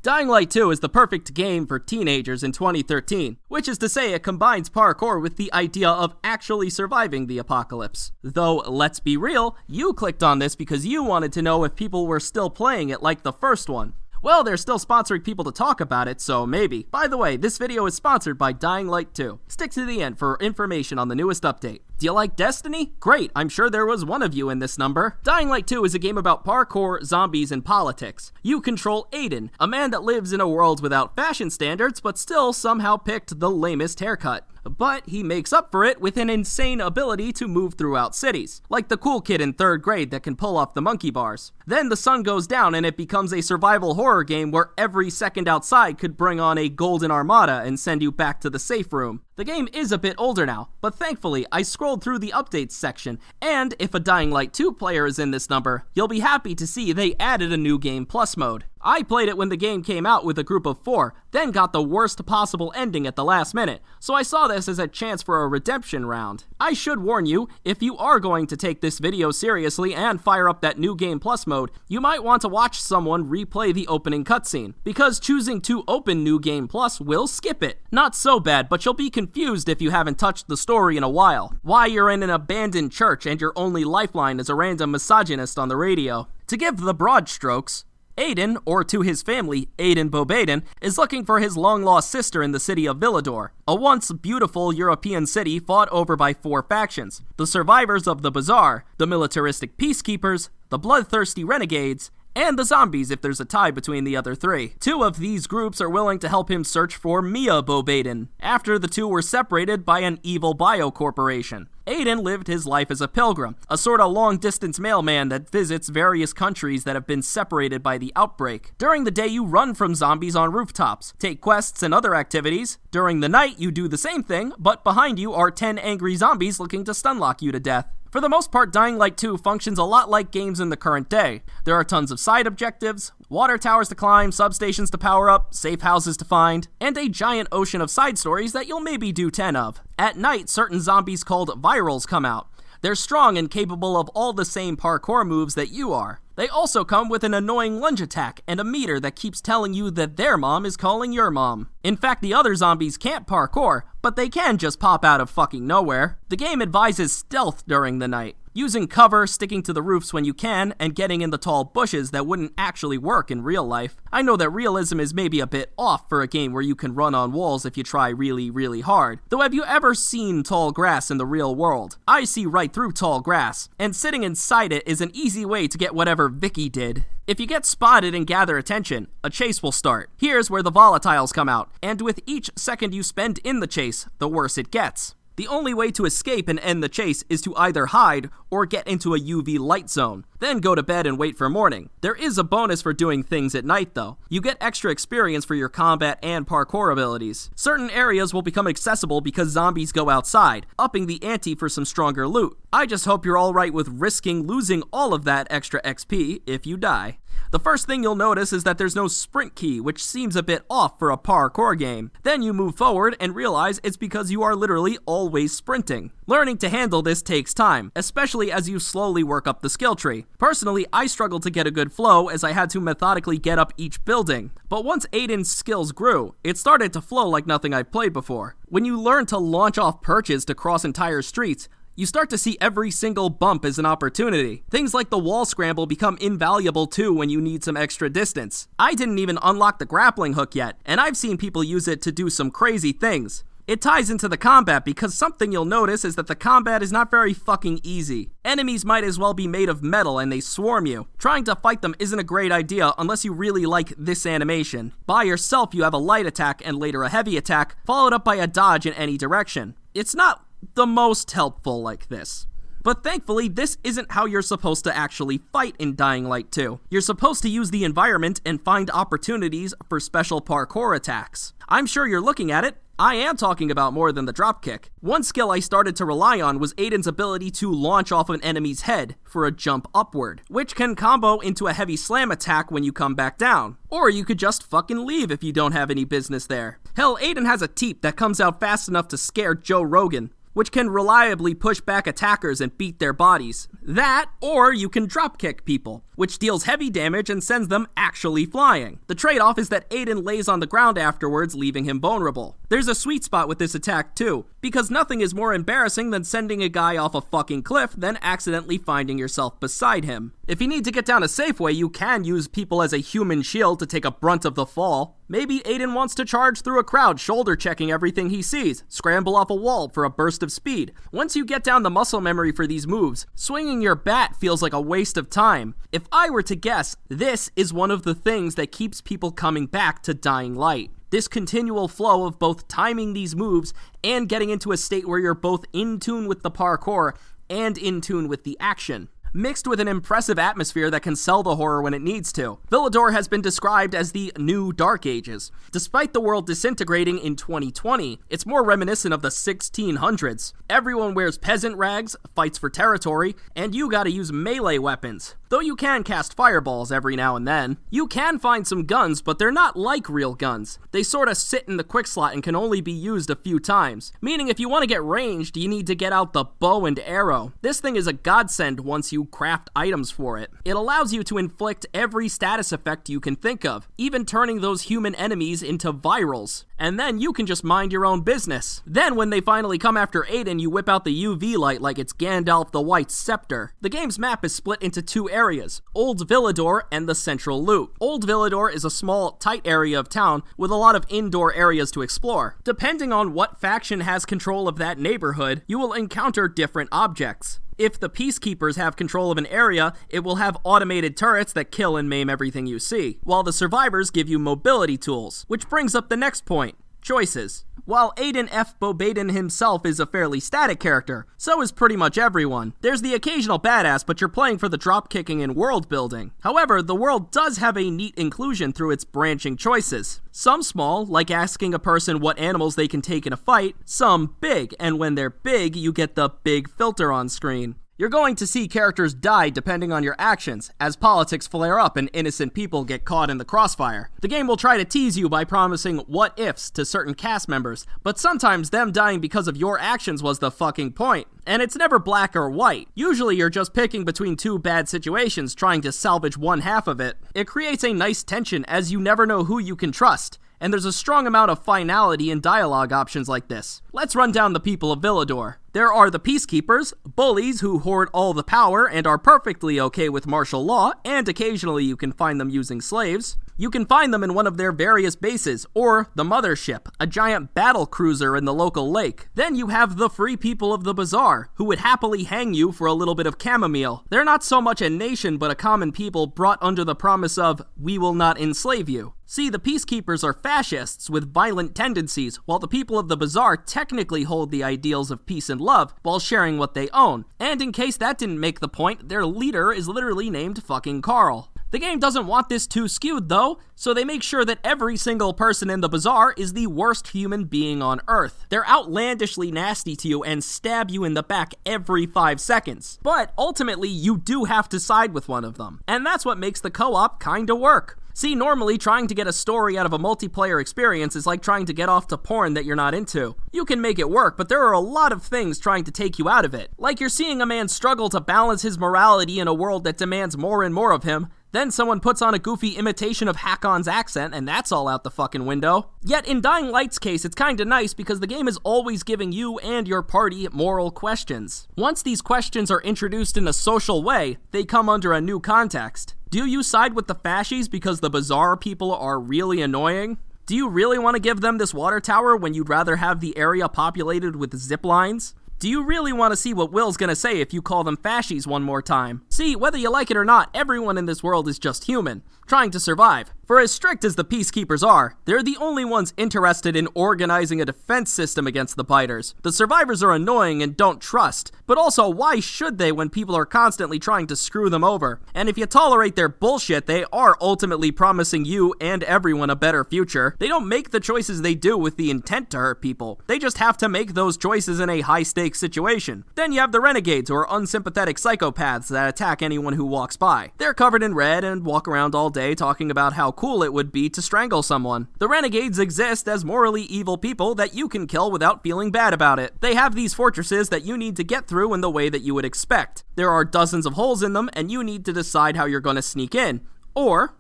Dying Light 2 is the perfect game for teenagers in 2013, which is to say it combines parkour with the idea of actually surviving the apocalypse. Though, let's be real, you clicked on this because you wanted to know if people were still playing it like the first one. Well, they're still sponsoring people to talk about it, so maybe. By the way, this video is sponsored by Dying Light 2. Stick to the end for information on the newest update. Do you like Destiny? Great, I'm sure there was one of you in this number. Dying Light 2 is a game about parkour, zombies, and politics. You control Aiden, a man that lives in a world without fashion standards, but still somehow picked the lamest haircut. But he makes up for it with an insane ability to move throughout cities, like the cool kid in 3rd grade that can pull off the monkey bars. Then the sun goes down and it becomes a survival horror game where every second outside could bring on a golden armada and send you back to the safe room. The game is a bit older now, but thankfully I scrolled through the updates section, and if a Dying Light 2 player is in this number, you'll be happy to see they added a new Game Plus mode. I played it when the game came out with a group of 4, then got the worst possible ending at the last minute, so I saw this as a chance for a redemption round. I should warn you, if you are going to take this video seriously and fire up that new Game Plus mode, you might want to watch someone replay the opening cutscene, because choosing to open New Game Plus will skip it. Not so bad, but you'll be confused if you haven't touched the story in a while. Why you're in an abandoned church and your only lifeline is a random misogynist on the radio. To give the broad strokes, Aiden, or to his family, Aiden Bobaden, is looking for his long-lost sister in the city of Villador, a once beautiful European city fought over by 4 factions: the survivors of the Bazaar, the militaristic peacekeepers, the bloodthirsty renegades, and the zombies if there's a tie between the other 3. 2 of these groups are willing to help him search for Mia Bobaden, after the 2 were separated by an evil biocorporation. Aiden lived his life as a pilgrim, a sort of long-distance mailman that visits various countries that have been separated by the outbreak. During the day, you run from zombies on rooftops, take quests and other activities. During the night, you do the same thing, but behind you are 10 angry zombies looking to stunlock you to death. For the most part, Dying Light 2 functions a lot like games in the current day. There are tons of side objectives, water towers to climb, substations to power up, safe houses to find, and a giant ocean of side stories that you'll maybe do 10 of. At night, certain zombies called virals come out. They're strong and capable of all the same parkour moves that you are. They also come with an annoying lunge attack and a meter that keeps telling you that their mom is calling your mom. In fact, the other zombies can't parkour, but they can just pop out of fucking nowhere. The game advises stealth during the night, using cover, sticking to the roofs when you can, and getting in the tall bushes that wouldn't actually work in real life. I know that realism is maybe a bit off for a game where you can run on walls if you try really, really hard. Though, have you ever seen tall grass in the real world? I see right through tall grass, and sitting inside it is an easy way to get whatever Vicky did. If you get spotted and gather attention, a chase will start. Here's where the volatiles come out, and with each second you spend in the chase, the worse it gets. The only way to escape and end the chase is to either hide or get into a UV light zone, then go to bed and wait for morning. There is a bonus for doing things at night though. You get extra experience for your combat and parkour abilities. Certain areas will become accessible because zombies go outside, upping the ante for some stronger loot. I just hope you're alright with risking losing all of that extra XP if you die. The first thing you'll notice is that there's no sprint key, which seems a bit off for a parkour game. Then you move forward and realize it's because you are literally always sprinting. Learning to handle this takes time, especially as you slowly work up the skill tree. Personally, I struggled to get a good flow as I had to methodically get up each building. But once Aiden's skills grew, it started to flow like nothing I've played before. When you learn to launch off perches to cross entire streets, you start to see every single bump as an opportunity. Things like the wall scramble become invaluable too when you need some extra distance. I didn't even unlock the grappling hook yet, and I've seen people use it to do some crazy things. It ties into the combat because something you'll notice is that the combat is not very fucking easy. Enemies might as well be made of metal and they swarm you. Trying to fight them isn't a great idea unless you really like this animation. By yourself you have a light attack and later a heavy attack, followed up by a dodge in any direction. It's not the most helpful like this. But thankfully, this isn't how you're supposed to actually fight in Dying Light 2. You're supposed to use the environment and find opportunities for special parkour attacks. I'm sure you're looking at it. I am talking about more than the dropkick. One skill I started to rely on was Aiden's ability to launch off an enemy's head for a jump upward, which can combo into a heavy slam attack when you come back down. Or you could just fucking leave if you don't have any business there. Hell, Aiden has a teep that comes out fast enough to scare Joe Rogan, which can reliably push back attackers and beat their bodies. That, or you can dropkick people, which deals heavy damage and sends them actually flying. The trade-off is that Aiden lays on the ground afterwards, leaving him vulnerable. There's a sweet spot with this attack too, because nothing is more embarrassing than sending a guy off a fucking cliff than accidentally finding yourself beside him. If you need to get down a safe way, you can use people as a human shield to take a brunt of the fall. Maybe Aiden wants to charge through a crowd, shoulder checking everything he sees, scramble off a wall for a burst of speed. Once you get down the muscle memory for these moves, swinging your bat feels like a waste of time. If I were to guess, this is one of the things that keeps people coming back to Dying Light. This continual flow of both timing these moves and getting into a state where you're both in tune with the parkour and in tune with the action, mixed with an impressive atmosphere that can sell the horror when it needs to. Villador has been described as the new Dark Ages. Despite the world disintegrating in 2020, it's more reminiscent of the 1600s. Everyone wears peasant rags, fights for territory, and you gotta use melee weapons. Though you can cast fireballs every now and then. You can find some guns, but they're not like real guns. They sorta sit in the quick slot and can only be used a few times. Meaning if you want to get ranged, you need to get out the bow and arrow. This thing is a godsend once you craft items for it. It allows you to inflict every status effect you can think of, even turning those human enemies into virals. And then you can just mind your own business. Then when they finally come after Aiden, you whip out the UV light like it's Gandalf the White's scepter. The game's map is split into two areas, Old Villador and the Central Loot. Old Villador is a small, tight area of town with a lot of indoor areas to explore. Depending on what faction has control of that neighborhood, you will encounter different objects. If the Peacekeepers have control of an area, it will have automated turrets that kill and maim everything you see, while the survivors give you mobility tools, which brings up the next point, choices. While Aiden F. Bobaden himself is a fairly static character, so is pretty much everyone. There's the occasional badass, but you're playing for the dropkicking and world building. However, the world does have a neat inclusion through its branching choices. Some small, like asking a person what animals they can take in a fight, some big, and when they're big, you get the big filter on screen. You're going to see characters die depending on your actions, as politics flare up and innocent people get caught in the crossfire. The game will try to tease you by promising what-ifs to certain cast members, but sometimes them dying because of your actions was the fucking point. And it's never black or white. Usually you're just picking between two bad situations trying to salvage one half of it. It creates a nice tension as you never know who you can trust. And there's a strong amount of finality in dialogue options like this. Let's run down the people of Villador. There are the Peacekeepers, bullies who hoard all the power and are perfectly okay with martial law, and occasionally you can find them using slaves. You can find them in one of their various bases, or the Mothership, a giant battle cruiser in the local lake. Then you have the Free People of the Bazaar, who would happily hang you for a little bit of chamomile. They're not so much a nation, but a common people brought under the promise of, we will not enslave you. See, the Peacekeepers are fascists with violent tendencies, while the people of the Bazaar technically hold the ideals of peace and love while sharing what they own. And in case that didn't make the point, their leader is literally named fucking Carl. The game doesn't want this too skewed though, so they make sure that every single person in the bazaar is the worst human being on Earth. They're outlandishly nasty to you and stab you in the back every 5 seconds. But ultimately, you do have to side with one of them. And that's what makes the co-op kinda work. See, normally trying to get a story out of a multiplayer experience is like trying to get off to porn that you're not into. You can make it work, but there are a lot of things trying to take you out of it. Like you're seeing a man struggle to balance his morality in a world that demands more and more of him. Then someone puts on a goofy imitation of Hakon's accent, and that's all out the fucking window. Yet in Dying Light's case, it's kinda nice because the game is always giving you and your party moral questions. Once these questions are introduced in a social way, they come under a new context. Do you side with the fascies because the Bazaar people are really annoying? Do you really want to give them this water tower when you'd rather have the area populated with zip lines? Do you really want to see what Will's gonna say if you call them fascies one more time? See, whether you like it or not, everyone in this world is just human, trying to survive. For as strict as the Peacekeepers are, they're the only ones interested in organizing a defense system against the biters. The survivors are annoying and don't trust, but also why should they when people are constantly trying to screw them over? And if you tolerate their bullshit, they are ultimately promising you and everyone a better future. They don't make the choices they do with the intent to hurt people. They just have to make those choices in a high-stakes situation. Then you have the renegades or unsympathetic psychopaths that attack attack anyone who walks by. They're covered in red and walk around all day talking about how cool it would be to strangle someone. The renegades exist as morally evil people that you can kill without feeling bad about it. They have these fortresses that you need to get through in the way that you would expect. There are dozens of holes in them, and you need to decide how you're going to sneak in. Or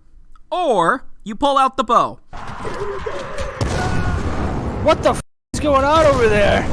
you pull out the bow. What the f is going on over there?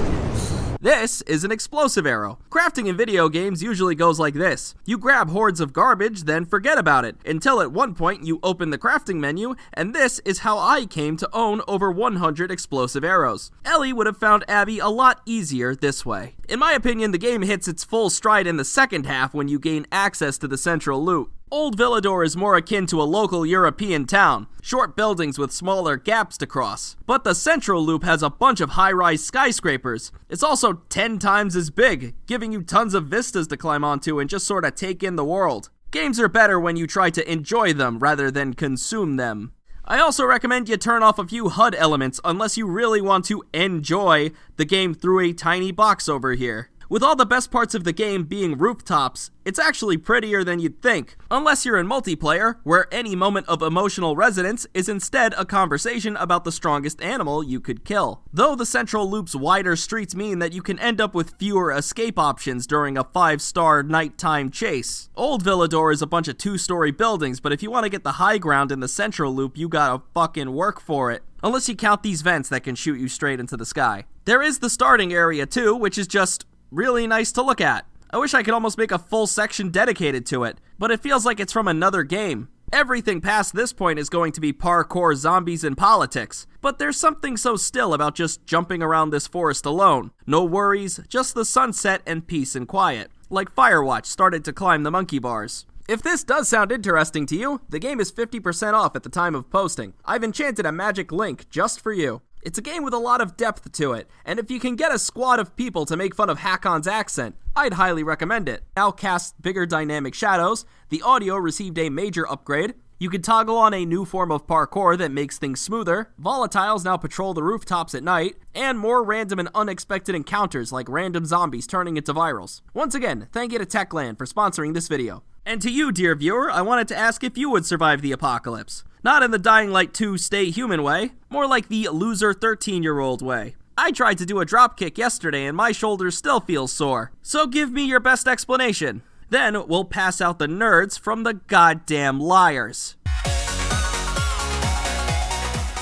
This is an explosive arrow. Crafting in video games usually goes like this. You grab hordes of garbage, then forget about it, until at one point you open the crafting menu, and this is how I came to own over 100 explosive arrows. Ellie would have found Abby a lot easier this way. In my opinion, the game hits its full stride in the second half when you gain access to the central loot. Old Villador is more akin to a local European town, short buildings with smaller gaps to cross. But the central loop has a bunch of high-rise skyscrapers. It's also 10 times as big, giving you tons of vistas to climb onto and just sorta take in the world. Games are better when you try to enjoy them rather than consume them. I also recommend you turn off a few HUD elements unless you really want to enjoy the game through a tiny box over here. With all the best parts of the game being rooftops, it's actually prettier than you'd think. Unless you're in multiplayer, where any moment of emotional resonance is instead a conversation about the strongest animal you could kill. Though the central loop's wider streets mean that you can end up with fewer escape options during a 5-star nighttime chase. Old Villador is a bunch of 2-story buildings, but if you want to get the high ground in the central loop, you gotta fucking work for it. Unless you count these vents that can shoot you straight into the sky. There is the starting area too, which is just really nice to look at. I wish I could almost make a full section dedicated to it, but it feels like it's from another game. Everything past this point is going to be parkour, zombies, and politics, but there's something so still about just jumping around this forest alone. No worries, just the sunset and peace and quiet. Like Firewatch started to climb the monkey bars. If this does sound interesting to you, the game is 50% off at the time of posting. I've enchanted a magic link just for you. It's a game with a lot of depth to it, and if you can get a squad of people to make fun of Hakon's accent, I'd highly recommend it. Now casts bigger dynamic shadows, the audio received a major upgrade, you can toggle on a new form of parkour that makes things smoother, volatiles now patrol the rooftops at night, and more random and unexpected encounters like random zombies turning into virals. Once again, thank you to Techland for sponsoring this video. And to you, dear viewer, I wanted to ask if you would survive the apocalypse. Not in the Dying Light 2 Stay Human way, more like the loser 13-year-old way. I tried to do a dropkick yesterday and my shoulders still feel sore. So give me your best explanation. Then we'll pass out the nerds from the goddamn liars.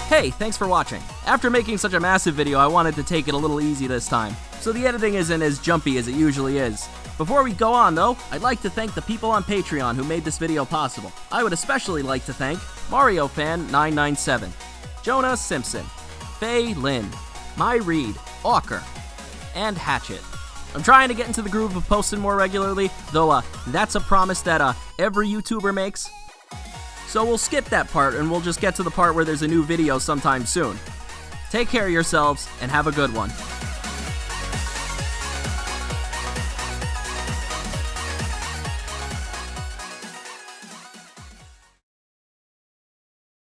Hey, thanks for watching. After making such a massive video, I wanted to take it a little easy this time, so the editing isn't as jumpy as it usually is. Before we go on though, I'd like to thank the people on Patreon who made this video possible. I would especially like to thank Mario Fan 997, Jonah Simpson, Faye Lynn, My Reed, Awker, and Hatchet. I'm trying to get into the groove of posting more regularly, though that's a promise that every YouTuber makes. So we'll skip that part and we'll just get to the part where there's a new video sometime soon. Take care of yourselves and have a good one.